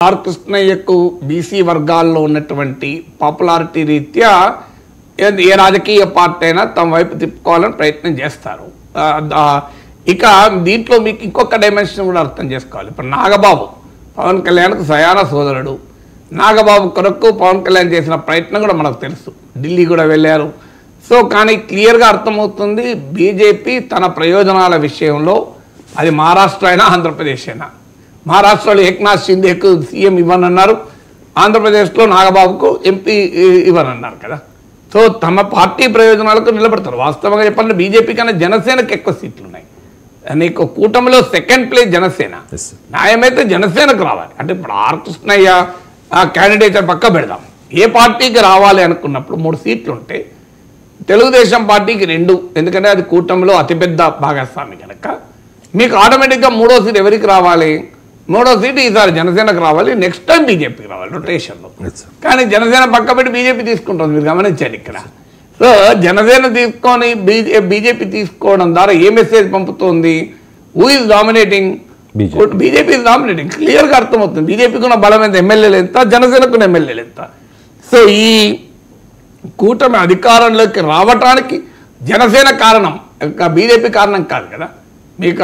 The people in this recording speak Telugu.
ఆర్ కృష్ణయ్యకు బీసీ వర్గాల్లో ఉన్నటువంటి పాపులారిటీ రీత్యా ఏ రాజకీయ పార్టీ అయినా తమ వైపు తిప్పుకోవాలని ప్రయత్నం చేస్తారు. ఇక దీంట్లో మీకు ఇంకొక డైమెన్షన్ కూడా అర్థం చేసుకోవాలి. ఇప్పుడు నాగబాబు పవన్ కళ్యాణ్కు సయాన సోదరుడు. నాగబాబు కొరకు పవన్ కళ్యాణ్ చేసిన ప్రయత్నం కూడా మనకు తెలుసు. ఢిల్లీ కూడా వెళ్ళారు. సో కానీ క్లియర్గా అర్థమవుతుంది బీజేపీ తన ప్రయోజనాల విషయంలో, అది మహారాష్ట్ర అయినా ఆంధ్రప్రదేశ్ అయినా, మహారాష్ట్రలో ఏక్నాథ్ షిందేకు సీఎం ఇవ్వనన్నారు, ఆంధ్రప్రదేశ్లో నాగబాబుకు ఎంపీ ఇవ్వనన్నారు కదా. సో తమ పార్టీ ప్రయోజనాలకు నిలబడతారు. వాస్తవంగా చెప్పాలంటే బీజేపీ కన్నా జనసేనకు ఎక్కువ సీట్లు ఉన్నాయి. నీకు కూటమిలో సెకండ్ ప్లేస్ జనసేన. న్యాయమైతే జనసేనకు రావాలి. అంటే ఇప్పుడు ఆర్ కృష్ణయ్య క్యాండిడేట్ పక్క పెడదాం. ఏ పార్టీకి రావాలి అనుకున్నప్పుడు 3 సీట్లు ఉంటే తెలుగుదేశం పార్టీకి 2, ఎందుకంటే అది కూటమిలో అతిపెద్ద భాగస్వామి కనుక మీకు ఆటోమేటిక్గా 3వ సీట్ ఎవరికి రావాలి? 3వ సీటు ఈసారి జనసేనకు రావాలి, నెక్స్ట్ టైం బీజేపీకి రావాలి రొటేషన్లో. కానీ జనసేన పక్క పెట్టి బీజేపీ తీసుకుంటుంది, మీరు గమనించారు ఇక్కడ. సో జనసేన తీసుకొని బీజేపీ తీసుకోవడం ద్వారా ఏ మెసేజ్ పంపుతోంది? Who is dominating? BJP is dominating. క్లియర్గా అర్థమవుతుంది. బీజేపీకి ఉన్న బలం ఎంత, ఎమ్మెల్యేలు ఎంత, జనసేనకున్న ఎమ్మెల్యేలు ఎంత. సో ఈ కూటమి అధికారంలోకి రావటానికి జనసేన కారణం, బీజేపీ కారణం కాదు కదా. మీకు